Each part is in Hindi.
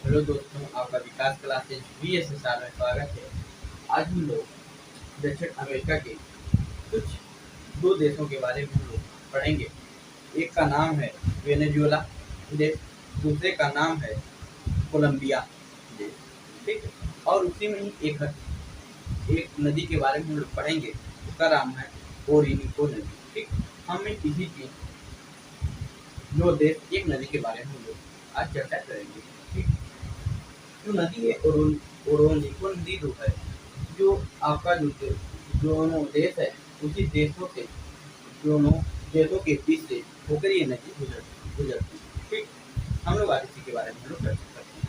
हेलो दोस्तों, आपका विकास क्लासेज VSSR में स्वागत है। आज हम लोग दक्षिण अमेरिका के कुछ दो देशों के बारे में हम लोग पढ़ेंगे। एक का नाम है वेनेजुएला देश, दूसरे का नाम है कोलंबिया देश। ठीक है, और उसी में ही एक नदी के बारे में हम लोग पढ़ेंगे, उसका नाम है ओरिनिको नदी। ठीक, हम इसी की दो देश एक नदी के बारे में हम लोग आज चर्चा करेंगे। ठीक, जो नदी है ओरोनिको नदी जो है, जो आपका दोनों देश है, उसी देशों से दोनों देशों के बीच से होकर ये नदी गुजरती है। ठीक, हम लोग आज इसी के बारे में हम लोग चर्चा करते हैं।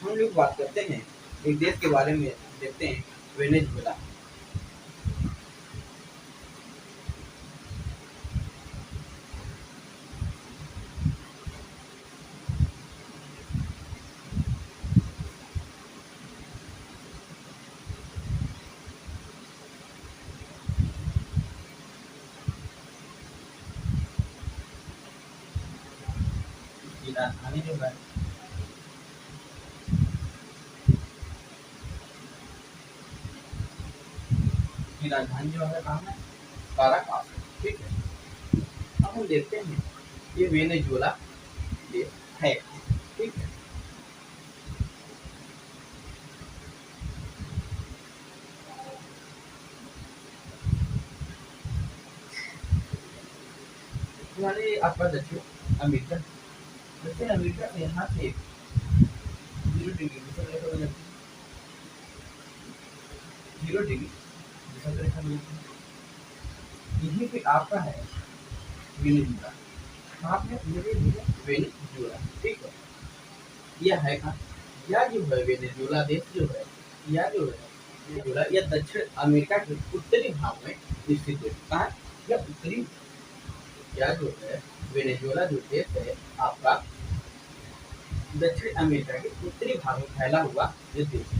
हम लोग बात करते हैं एक देश के बारे में, देखते हैं वेनेजुएला। इसकी राजधानी जो है कहाँ है? काराकास। ठीक है, अब हम देखते हैं ये वेनेजुएला देश है। ठीक है, हमारे आपका दक्षिण अमेरिका से यहाँ से 0 डिग्री विषुवत रेखा गुजरती है। 0 डिग्री विषुवत रेखा गुजरती है। यहीं पे आपका है वेनेजुएला। कहाँ पे? वेनेजुएला। ठीक है, यह है कहाँ? यह जो है वेनेजुएला देश जो है, यह जो है वेनेजुएला, यह दक्षिण अमेरिका के उत्तरी भाग में स्थित है। कहाँ? यह उत्तरी, यह जो है वेनेजुएला जो देश है आपका दक्षिण अमेरिका के उत्तरी भाग में फैला हुआ ये देश है।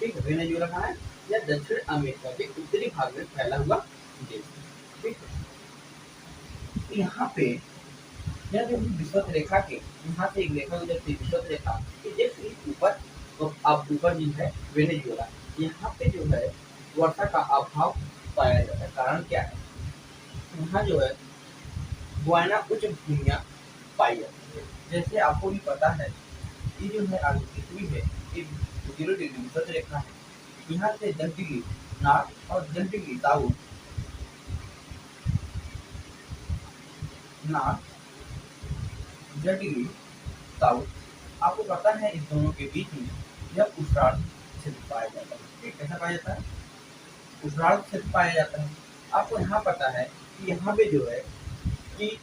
ठीक है, वेनेजुएला कहाँ है? यह दक्षिण अमेरिका के उत्तरी भाग में फैला हुआ देश है। ठीक है, यहाँ पे यह जो विषुवत रेखा के यहाँ से एक रेखा गुजरती है, विषुवत रेखा के ऊपर, तो आप ऊपर जो है वेनेजुएला, यहाँ पे जो है वर्षा का अभाव पाया जाता है। कारण क्या है? यहाँ जो है गुयाना उच्च भूमियाँ पाई जाती है। जैसे आपको भी पता है, ये जो है आगे पृथ्वी है, ये 0 डिग्री विषुवत रेखा है। यहाँ से 10 डिग्री नॉर्थ और 10 डिग्री साउथ, 10 डिग्री साउथ, आपको पता है इस दोनों के बीच में यह उष्णार्ध क्षेत्र पाया जाता है। ठीक, कैसा पाया जाता है? उष्णार्ध क्षेत्र पाया जाता है। आपको यहाँ पता है कि यहाँ पे जो है कि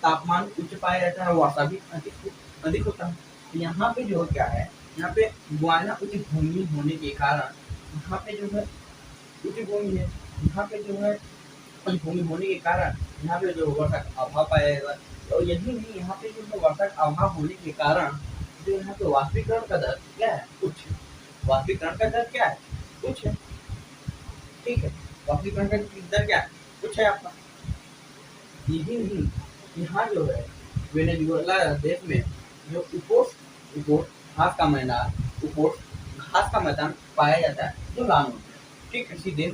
तापमान उच्च पाया जाता है, वर्षा भी अधिक होता है। तो यहाँ पे जो क्या है, यहाँ पे गुयाना उच्च भूमि होने के कारण यहाँ पे जो है उच्च भूमि है, यहाँ पे जो है उच्च भूमि होने के कारण यहाँ पे जो वर्षा का अभाव पाया जाता है। तो यही नहीं, यहाँ पे जो है वर्षा का अभाव होने के कारण जो यहाँ पे वाष्पीकरण का दर क्या है? उच्च है। वाष्पीकरण का दर क्या है? उच्च है। ठीक है, वाष्पीकरण का दर क्या है? उच्च है आपका। यही नहीं, यहाँ जो है वेनेजुएला देश में जो उपोष्ण घास का मैदान, उपोष्ण घास का मैदान पाया जाता है, जो लाल होता है। ठीक, इसी देश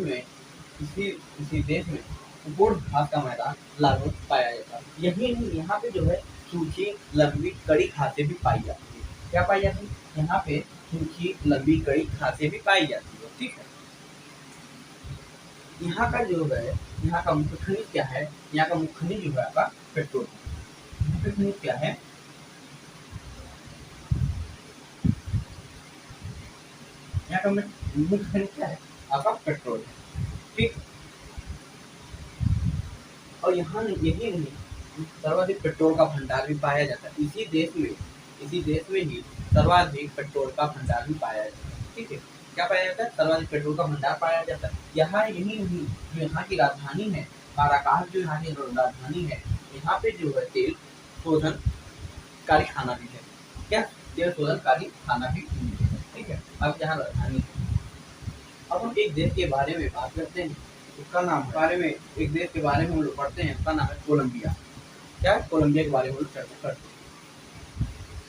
में उपोष्ण घास का मैदान लाल पाया जाता है। यही नहीं, यहाँ पे जो है सूखी लंबी कड़ी घासें भी पाई जाती है। क्या पाई जाती है? यहाँ पे सूखी लंबी कड़ी घासें भी पाई जाती है। ठीक है, यहाँ का जो है, यहाँ का मुख्य खनिज क्या है? यहाँ का मुख्य खनिज जो है आपका पेट्रोल। मुख्य खनिज क्या है? यहाँ का मुख्य खनिज क्या है? आपका पेट्रोल है। ठीक, और यहाँ यही नहीं, सर्वाधिक पेट्रोल का भंडार भी पाया जाता है। इसी देश में ही सर्वाधिक पेट्रोल का भंडार भी पाया जाता है। ठीक है, क्या पाया जाता है? सर्वाधिक पेट्रोल का भंडार पाया जाता है। यहाँ यही नहीं, जो यहाँ की राजधानी है काराकास, जो यहाँ की राजधानी है, यहाँ पे जो है तेल शोधन कारखाना भी है। क्या? तेल शोधन कारखाना भी है। ठीक है, अब यहाँ राजधानी है। अब हम एक देश के बारे में बात करते हैं, उसका नाम बारे में एक देश के बारे में हम लोग पढ़ते हैं, उसका नाम है कोलंबिया। क्या? कोलंबिया के बारे में हम लोग चर्चा करते हैं।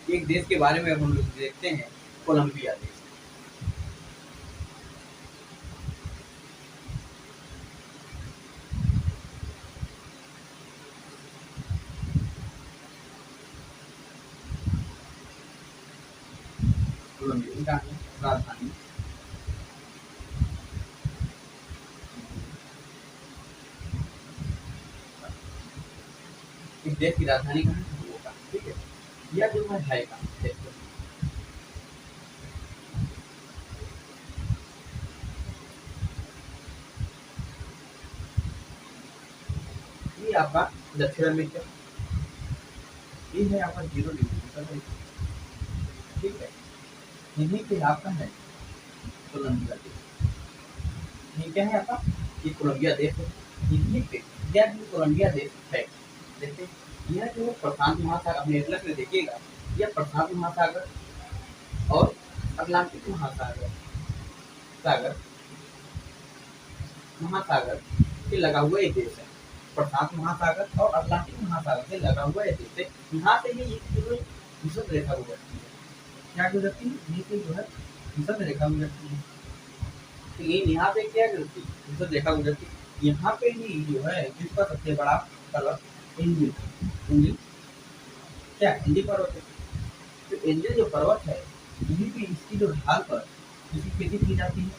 एक देश के बारे में हम लोग देखते हैं, कोलंबिया देश। कोलंबिया का राजधानी इस देश की राजधानी कहाँ है? बोगोटा। ठीक है, यह जो है कहाँ देखो, ये आपका दक्षिण अमेरिका, ये है आपका 0 डिग्री। ठीक है, यही पे आपका है कोलंबिया देश। ये क्या है आपका? ये कोलंबिया देश है। यही पे यह जो कोलंबिया देश है, देखते यह जो प्रशांत महासागर, अपने एटलस में देखिएगा, यह प्रशांत महासागर और अटलांटिक महासागर सागर महासागर से लगा हुआ एक देश है। प्रशांत महासागर और अटलांटिक महासागर से लगा हुआ एक देश है। यहाँ से ही विषुवत रेखा गुजरती है। क्या गुजरती है? ये से जो है विषुवत रेखा गुजरती है। तो ये यहाँ पे क्या गुजरती है? विषुवत रेखा गुजरती है। यहाँ पे ही जो है विश्व का सबसे बड़ा पर्वत एंजिल, एंजिल क्या एंजिल पर्वत है। तो एंजिल जो पर्वत है, यहीं पे इसकी जो ढाल पर इसकी खेती की जाती है।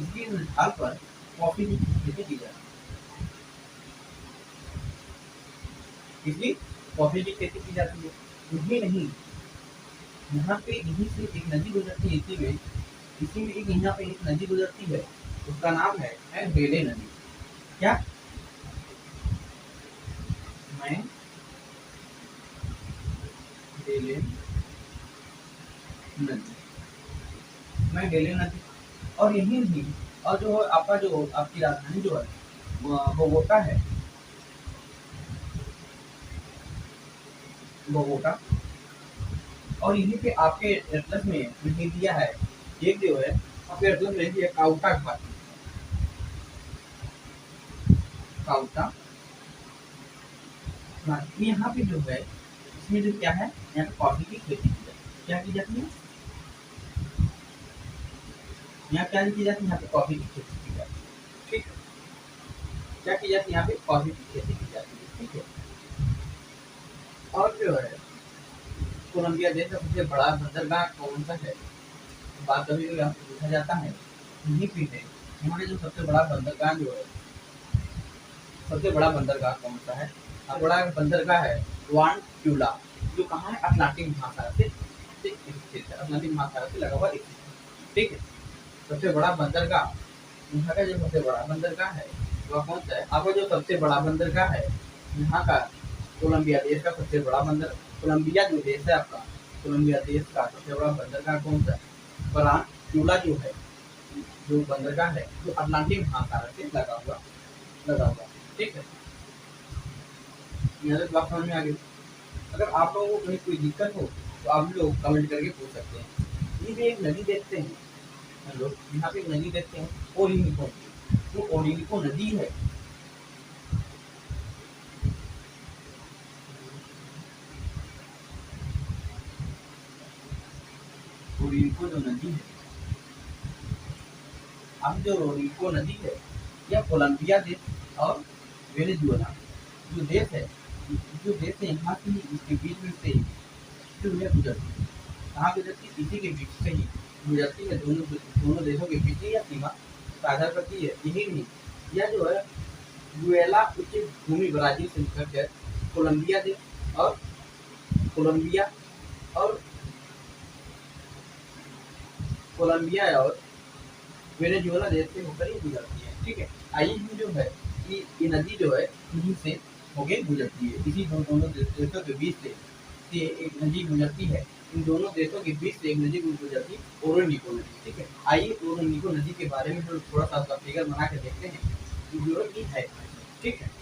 इसकी जो ढाल पर कॉफी की खेती की जाती है। इसलिए कॉफी की खेती की जाती है। यही नहीं, यहाँ पे यहीं से एक नदी गुजरती है, इसी में एक यहाँ पे एक नदी गुजरती है, उसका नाम है बेले नदी। क्या? मैं बेले नदी, मैं बेले नदी। और यही नहीं, और जो आपका जो आपकी राजधानी जो है बोगोटा है, बोगोटा। और यहीं पे आपके एटलस में लिख दिया है, एक जो है आपके एटलस में लिख दिया काउटा घाटी, काउटा। यहाँ पे जो है इसमें जो क्या है, यहाँ पे कॉफी की खेती की जाती है। क्या की जाती है? यहाँ क्या की जाती है? यहाँ पे कॉफी की खेती की जाती है। ठीक है, क्या की जाती है? यहाँ पे कॉफी की खेती की जाती है। ठीक है, और जो है कोलंबिया देश का सबसे बड़ा बंदरगाह कौन सा है? बात कभी कभी आपसे पूछा जाता है, यही पे है हमारे जो सबसे बड़ा बंदरगाह जो है, सबसे बड़ा बंदरगाह कौन सा है? बड़ा बंदरगाह है वान ट्यूला, जो कहाँ है? अटलांटिक महासागर से स्थित है, अटलांटिक महासागर से लगा हुआ एक। ठीक है, सबसे बड़ा बंदरगाह, यहाँ का जो सबसे बड़ा बंदरगाह है वह कौन सा है? आपका जो सबसे बड़ा बंदरगाह है यहाँ का, कोलंबिया देश का सबसे बड़ा बंदर, कोलंबिया जो देश है आपका, कोलंबिया देश का सबसे बड़ा बंदरगाह कौन सा है? वान ट्यूला जो है, जो बंदरगाह है, जो अटलांटिक महासागर से लगा हुआ। ठीक है, यहाँ तक बात समझ में आ गई। अगर आप लोगों को कहीं कोई दिक्कत हो तो आप लोग कमेंट करके पूछ सकते हैं। ये भी एक नदी देखते हैं हम लोग, यहाँ पे एक नदी देखते हैं ओरिनिको, वो ओरिनिको नदी है। ओरिनिको जो नदी है, अब जो ओरिनिको नदी है, यह कोलंबिया देश और वेनेजुएला जो देश है, यहाँ की इसके बीच में से जो है गुजरती है। कहाँ गुजरती है? इसी के बीच से ही गुजरती है, दोनों देशों के बीच ही यह सीमा साझा करती है। यही नहीं, यह जो है गुएला उच्च भूमि ब्राजील से निकलकर कोलंबिया देश और कोलंबिया और वेनेजुएला देश से होकर ही गुजरती है। ठीक है, आई जो है ये नदी जो है यहीं से होकर गुजरती है, इसी दोनों देशों के बीच से एक नदी गुजरती है। इन दोनों देशों के बीच से एक नदी गुजरती है, ओरोनिको नदी। ठीक है, आइए ओरोनिको नदी के बारे में थोड़ा सा फिगर बना के देखते हैं जो ये है। ठीक है,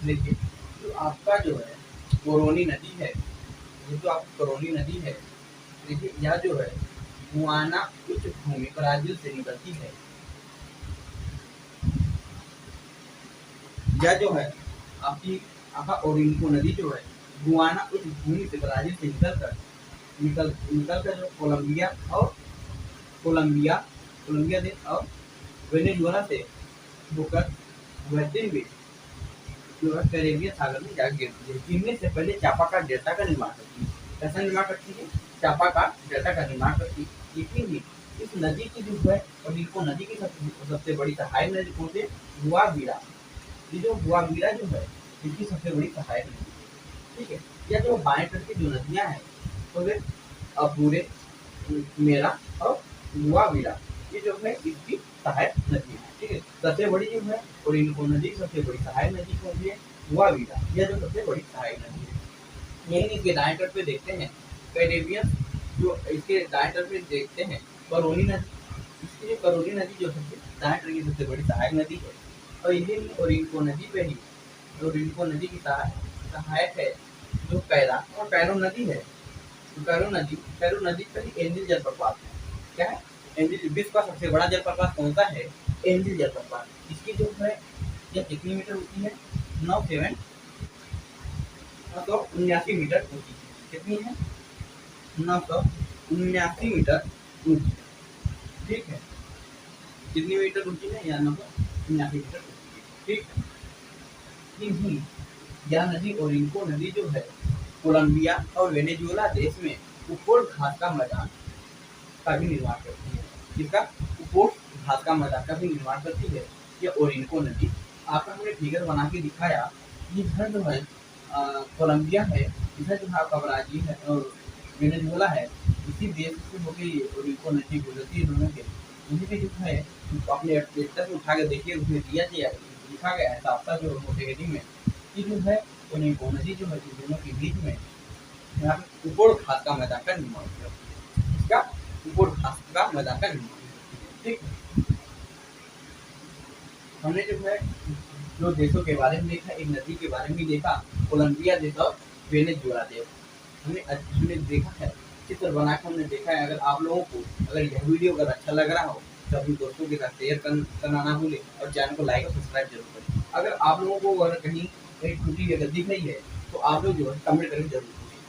देखिए जो आपका जो है कोरोनी नदी है, ये जो आपकी कोरोनी नदी है, देखिए यह जो है गुआना उच्च भूमि ब्राजील से निकलती है। यह जो है आपका ओरिनको नदी जो है गुआना उच्च भूमि से ब्राजील से निकलकर जो कोलंबिया देश और वेनेजुएला से होकर वेस्टर्न में जो है कैरेबियन सागर में जा गिरती है, जिनमें से पहले चापाका डेल्टा का निर्माण करती है। कैसा निर्माण करती है? चापाका डेल्टा का निर्माण करती है। लेकिन इस नदी की जो है ओरिनको नदी की सबसे बड़ी सहायक नदी कौन सी? गुआविरा। ये जो गुआविरा जो है इसकी सबसे बड़ी सहायक नदी, ठीक है। या जो बाएं तट की जो नदियां हैं तो वे अपूरे, मेरा और गुआविरा, ये जो है इसकी सहायक नदी है, ठीक है। सबसे बड़ी जो है ओरिनको नदी सबसे बड़ी सहायक नदी कौन सी है? गुआविरा, यह जो सबसे बड़ी सहायक नदी है। यही इसके दाएं तट पे देखते हैं कैरेबियन, जो इसके दाएं तट पे देखते हैं करोनी नदी। इसकी जो करोनी नदी जो है दाएं तट की सबसे बड़ी सहायक नदी है। और यही ओरिनको नदी पे ही ओरिनको नदी की सहायक है जो कैरो नदी है। कैरो नदी पर ही एंजिल जलप्रपात है। क्या है? एंजिल। विश्व का सबसे बड़ा जलप्रपात कौन सा है? एंजिल जलप्रपात। इसकी जो है यह कितनी मीटर ऊंची है? 979 मीटर ऊंची। कितनी है? 979 मीटर ऊंची, ठीक है। कितनी मीटर ऊंची है? या 979 मीटर ऊंची, ठीक है। यह नदी ओरिनको नदी जो है कोलंबिया और वेनेजुएला देश में उपकोल घास का मैदान का भी निर्माण करती है। जिसका उपकोल घास का मैदान का भी निर्माण करती है यह ओरिनको नदी। आपका हमने फिगर बना के दिखाया। इधर जो है कोलंबिया है, इधर जो है आपका ब्राजील है और वेनेजुएला है। इसी देश से होकर ओरिनको नदी गुजरती है दोनों के। इन्हीं पे जो है अपने स्टेटस उठा के देखिए, उसमें लिखा गया है साफ साफ जो मोटे हेडिंग में कि जो है ओरिनको नदी जो है दोनों के बीच में यहाँ पे उपकोल घास का मैदान का निर्माण किया। इसका उपकोल घास का मैदान का निर्माण किया, ठीक है। हमने जो है दो देशों के बारे में देखा, एक नदी के बारे में देखा, कोलंबिया देश और वेनेजुएला देश। हमने देखा है, चित्र बनाकर हमने देखा है। अगर आप लोगों को अगर यह वीडियो अगर अच्छा लग रहा हो तो अपने दोस्तों के साथ शेयर करना ना भूलें और चैनल को लाइक और सब्सक्राइब जरूर करें। अगर आप लोगों को अगर कहीं त्रुटि अगर दिख रही है तो आप लोग जो है कमेंट करके जरूर पूछिए,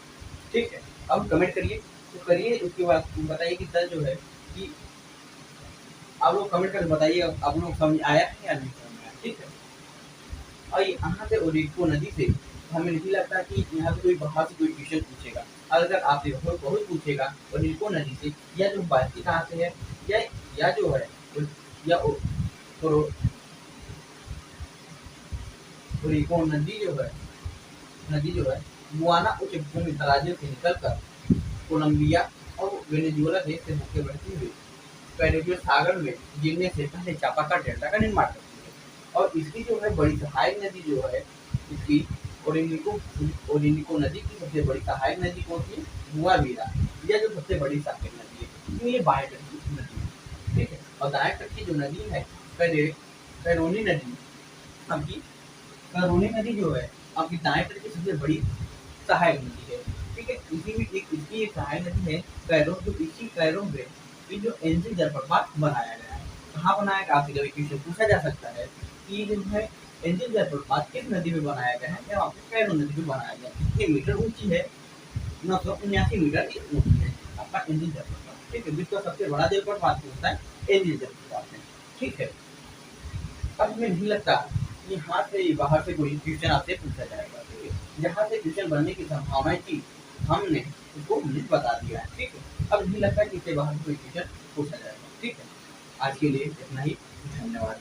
ठीक है। अब कमेंट करिए तो करिए, उसके बाद बताइए कि सर जो है कि आप लोग कमेंट करके बताइए आप लोग समझ आया है या नहीं समझ आया, ठीक है। और यहाँ से ओरिनको नदी से हमें नहीं लगता कि यहाँ से कोई बाहर से कोई क्वेश्चन पूछेगा। अगर आपसे बहुत पूछेगा ओरिनको नदी से या जो बहती कहाँ से है या जो है या ओरिनको नदी जो है गुआना उच्च भूमि ब्राजील से निकलकर कोलंबिया और वेनेजुएला देश से होकर बढ़ती हुई कैरेबियन सागर में गिरने से पहले चापाका डेल्टा का निर्माण करती है। और इसकी जो है बड़ी सहायक नदी जो है इसकी ओरिनको नदी की सबसे बड़ी सहायक नदी कौन सी? गुआविरा, यह जो सबसे बड़ी सहायक नदी है, इसमें ये बाएं तट की नदी है, ठीक है। और दाएं तट की जो नदी है कैरोनी नदी, आपकी कैरोनी नदी जो है आपकी दाएं तट की सबसे बड़ी सहायक नदी है, ठीक है। इसी में इसकी एक सहायक नदी है कैरो, जो इसी कैरो में ये जो एंजिल जलप्रपात बनाया गया है। कहाँ बनाया गया? आपसे कभी क्वेश्चन पूछा जा सकता है कि जो है एंजिल जलप्रपात किस नदी में बनाया गया है? या आपके कैरो नदी में बनाया गया है। कितनी मीटर ऊंची है? 979 मीटर ऊंची है आपका एंजिल जलप्रपात, ठीक है। विश्व का सबसे बड़ा जलप्रपात होता है एंजिल जलप्रपात है, ठीक है। अब हमें नहीं लगता कि यहाँ से बाहर से कोई क्वेश्चन आपसे पूछा जाएगा, ठीक है। जहाँ से क्वेश्चन बनने की संभावनाएं थी हमने उसको बता दिया है, ठीक है। अब नहीं लगता कि इससे बाहर कोई क्वेश्चन पूछा जाएगा, ठीक है। आज के लिए इतना ही, धन्यवाद।